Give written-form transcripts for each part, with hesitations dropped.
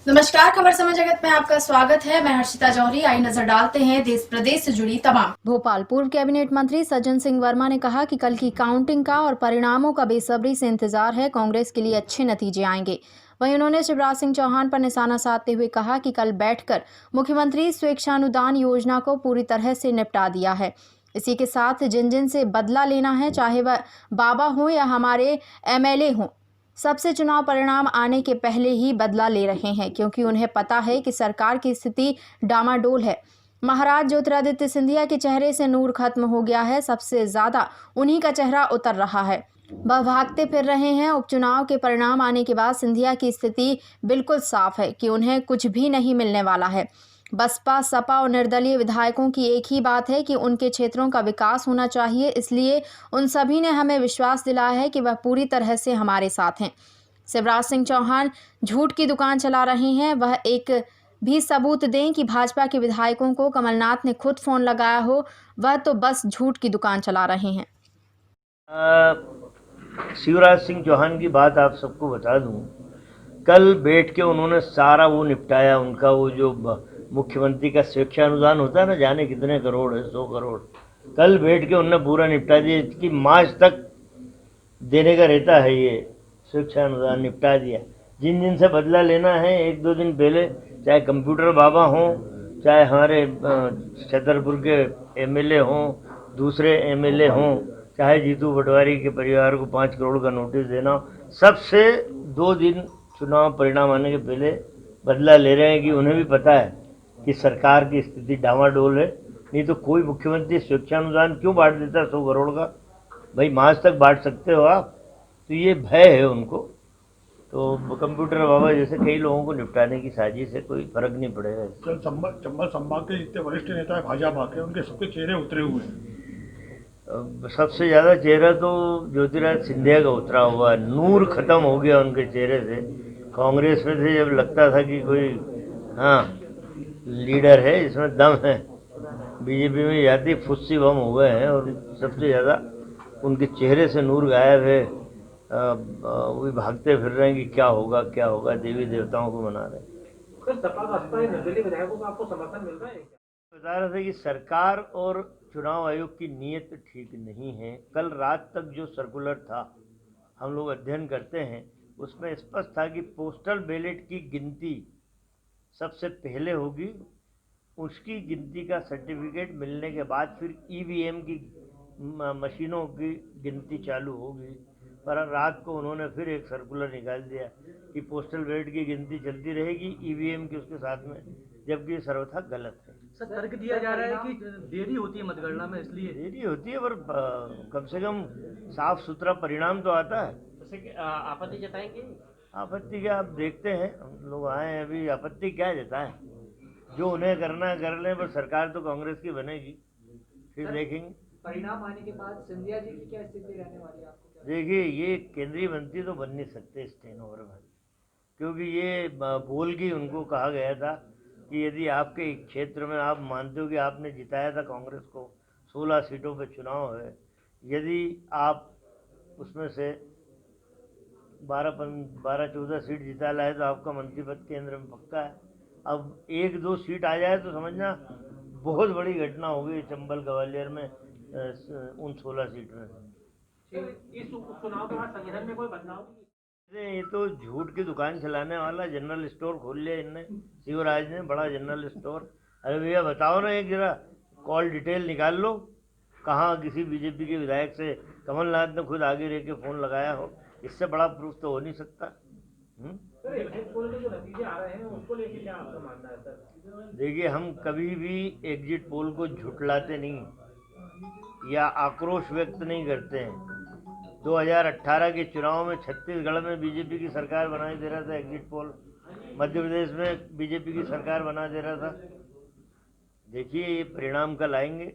नमस्कार, खबर समय जगत में आपका स्वागत है। मैं हर्षिता जौहरी। आई नजर डालते हैं देश प्रदेश से जुड़ी तमाम। भोपाल पूर्व कैबिनेट मंत्री सज्जन सिंह वर्मा ने कहा कि कल की काउंटिंग का और परिणामों का बेसब्री से इंतजार है। कांग्रेस के लिए अच्छे नतीजे आएंगे। वहीं उन्होंने शिवराज सिंह चौहान पर निशाना साधते हुए कहा कि कल बैठकर मुख्यमंत्री स्वेच्छानुदान योजना को पूरी तरह से निपटा दिया है। इसी के साथ जिन जिन से बदला लेना है, चाहे वह बाबा हो या हमारे एमएलए हों, सबसे चुनाव परिणाम आने के पहले ही बदला ले रहे हैं, क्योंकि उन्हें पता है कि सरकार की स्थिति डामाडोल है। महाराज ज्योतिरादित्य सिंधिया के चेहरे से नूर खत्म हो गया है। सबसे ज्यादा उन्हीं का चेहरा उतर रहा है। वह भागते फिर रहे हैं। उपचुनाव के परिणाम आने के बाद सिंधिया की स्थिति बिल्कुल साफ है कि उन्हें कुछ भी नहीं मिलने वाला है। बसपा, सपा और निर्दलीय विधायकों की एक ही बात है कि उनके क्षेत्रों का विकास होना चाहिए। इसलिए उन सभी ने हमें विश्वास दिलाया है कि वह पूरी तरह से हमारे साथ हैं। शिवराज सिंह चौहान झूठ की दुकान चला रहे हैं। वह एक भी सबूत दें कि भाजपा के विधायकों को कमलनाथ ने खुद फोन लगाया हो। वह तो बस झूठ की दुकान चला रहे हैं। शिवराज सिंह चौहान की बात आप सबको बता दूं, कल बैठ के उन्होंने सारा वो निपटाया। उनका वो जो मुख्यमंत्री का स्वेच्छानुदान होता है ना, जाने कितने करोड़ है, 100 करोड़, कल बैठ के उन्होंने पूरा निपटा दिया। कि मार्च तक देने का रहता है, ये स्वेच्छानुदान निपटा दिया। जिन जिन से बदला लेना है, एक दो दिन पहले, चाहे कंप्यूटर बाबा हों, चाहे हमारे छतरपुर के एमएलए हों, दूसरे एमएलए हों, चाहे जीतू पटवारी के परिवार को 5 करोड़ का नोटिस देना हो, सबसे 2 दिन चुनाव परिणाम आने के पहले बदला ले रहे हैं। कि उन्हें भी पता है कि सरकार की स्थिति डामाडोल है। नहीं तो कोई मुख्यमंत्री स्वेच्छानुदान क्यों बांट देता 100 करोड़ का? भाई मार्च तक बांट सकते हो आप। तो ये भय है उनको। तो कंप्यूटर बाबा जैसे कई लोगों को निपटाने की साजिश है, कोई फर्क नहीं पड़ेगा। चंबल संभाग के जितने वरिष्ठ नेता है भाजपा के, उनके सबके चेहरे उतरे हुए हैं। सबसे ज़्यादा चेहरा तो ज्योतिरादित्य सिंधिया का उतरा हुआ है। नूर खत्म हो गया उनके चेहरे से। कांग्रेस में से जब लगता था कि कोई हाँ लीडर है, इसमें दम है, बीजेपी में जाती फुस्सी बम हो गए हैं। और सबसे ज़्यादा उनके चेहरे से नूर गायब है। वो भागते फिर रहे हैं कि क्या होगा क्या होगा, देवी देवताओं को मना रहे हैं। सपा बसपा निर्दलीय विधायकों का आपको समर्थन मिल रहा है क्या? बता रहे थे कि सरकार और चुनाव आयोग की नीयत ठीक नहीं है। कल रात तक जो सर्कुलर था, हम लोग अध्ययन करते हैं, उसमें स्पष्ट था कि पोस्टल बैलेट की गिनती सबसे पहले होगी। उसकी गिनती का सर्टिफिकेट मिलने के बाद फिर ईवीएम की मशीनों की गिनती चालू होगी। पर रात को उन्होंने फिर एक सर्कुलर निकाल दिया कि पोस्टल बैलेट की गिनती चलती रहेगी, ईवीएम की उसके साथ में, जबकि ये सर्वथा गलत है। सर, तर्क दिया जा रहा है कि देरी होती है मतगणना में, इसलिए देरी होती है, पर कम से कम साफ सुथरा परिणाम तो आता है। जैसे कि आपत्ति जताएंगे। आपत्ति क्या, आप देखते हैं, हम लोग आए हैं अभी, आपत्ति क्या जताएं? जो उन्हें करना है कर लें, पर सरकार तो कांग्रेस की बनेगी, फिर देखेंगे। परिणाम आने के बाद सिंधिया जी की क्या स्थिति रहने वाली है, आपको क्या? देखिए, ये केंद्रीय मंत्री तो बन नहीं सकते इस टेनओवर में, क्योंकि ये बोल के उनको कहा गया था कि यदि आपके क्षेत्र में आप मानते हो कि आपने जिताया था कांग्रेस को, 16 सीटों पे चुनाव है, यदि आप उसमें से 12-14 सीट जिता लाए तो आपका मंत्री पद केंद्र में पक्का है। अब 1-2 सीट आ जाए तो समझना बहुत बड़ी घटना होगी चंबल ग्वालियर में, उन 16 सीट में। इस उपचुनाव के बाद संगठन में कोई बदलाव नहीं? ये तो झूठ की दुकान चलाने वाला जनरल स्टोर खोल लिया इनने, शिवराज ने, बड़ा जनरल स्टोर। अरे भैया बताओ ना, एक जरा कॉल डिटेल निकाल लो, कहाँ किसी बीजेपी के विधायक से कमलनाथ ने खुद आगे रह के फ़ोन लगाया हो। इससे बड़ा प्रूफ तो हो नहीं सकता। सर, एग्जिट पोल के जो नतीजे आ रहे हैं उसको लेके क्या आपका मानना है सर? देखिए, हम कभी भी एग्जिट पोल को झुठलाते नहीं या आक्रोश व्यक्त नहीं करते हैं। 2018 के चुनाव में छत्तीसगढ़ में बीजेपी की सरकार बनाई दे रहा था एग्जिट पोल, मध्य प्रदेश में बीजेपी की सरकार बना दे रहा था। देखिए, ये परिणाम कल आएंगे।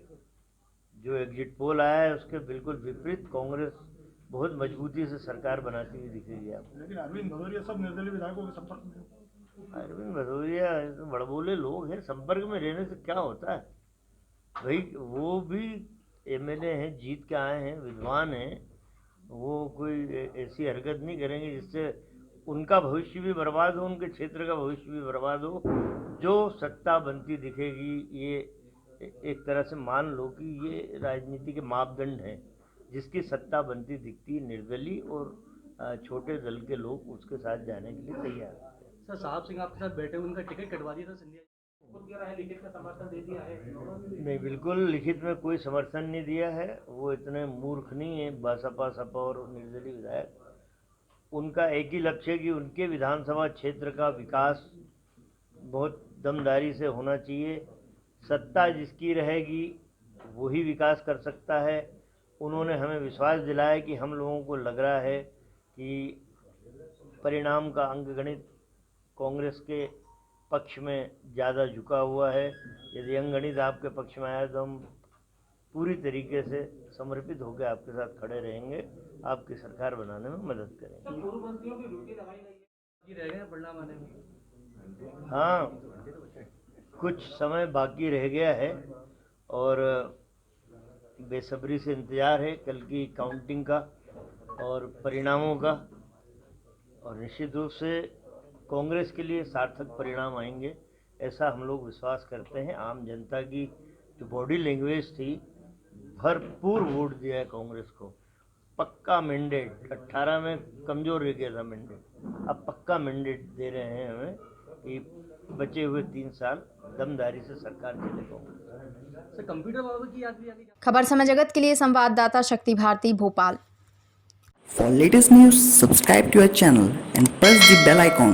जो एग्जिट पोल आया है उसके बिल्कुल विपरीत कांग्रेस बहुत मजबूती से सरकार बनाती हुई दिखेगी आपको। लेकिन अरविंद भदौरिया सब निर्दलीय विधायकों के संपर्क में। अरविंद भदौरिया तो बड़बोले लोग हैं, संपर्क में रहने से क्या होता है भाई? वो भी एमएलए हैं, जीत के आए हैं, विद्वान हैं। वो कोई ऐसी हरकत नहीं करेंगे जिससे उनका भविष्य भी बर्बाद हो, उनके क्षेत्र का भविष्य भी बर्बाद हो। जो सत्ता बनती दिखेगी, ये एक तरह से मान लो कि ये राजनीति के मापदंड हैं। जिसकी सत्ता बनती दिखती निर्दलीय और छोटे दल के लोग उसके साथ जाने के लिए तैयार हैं। सर साहब सिंह आपके साथ बैठे हुए उनका टिकट कटवा दिया था सिंधिया खुद कह रहा है लिखित में समर्थन दे दिया है। नहीं, बिल्कुल लिखित में कोई समर्थन नहीं दिया है। वो इतने मूर्ख नहीं है, बसपा सपा और निर्दलीय विधायक। उनका एक ही लक्ष्य है कि उनके विधानसभा क्षेत्र का विकास बहुत दमदारी से होना चाहिए। सत्ता जिसकी रहेगी वही विकास कर सकता है। उन्होंने हमें विश्वास दिलाया कि हम लोगों को लग रहा है कि परिणाम का अंकगणित कांग्रेस के पक्ष में ज़्यादा झुका हुआ है। यदि अंकगणित आपके पक्ष में आया तो हम पूरी तरीके से समर्पित होकर आपके साथ खड़े रहेंगे, आपकी सरकार बनाने में मदद करेंगे। पूर्व मंत्रियों की ड्यूटी लगाई गई है, ये रह गए परिणाम आने में। हाँ, कुछ समय बाकी रह गया है और बेसब्री से इंतज़ार है कल की काउंटिंग का और परिणामों का, और निश्चित रूप से कांग्रेस के लिए सार्थक परिणाम आएंगे, ऐसा हम लोग विश्वास करते हैं। आम जनता की जो बॉडी लैंग्वेज थी, भरपूर वोट दिया है कांग्रेस को। पक्का मैंडेट, 18 में कमज़ोर रह गया था मैंडेट, अब पक्का मैंडेट दे रहे हैं हमें कि बचे हुए 3 साल दमदारी से सरकार चले कांग्रेस। सर कंप्यूटर बाबा की याद भी आ गई। खबर समय जगत के लिए संवाददाता शक्ति Bharti, Bhopal. For latest news, subscribe to our channel and press the bell icon.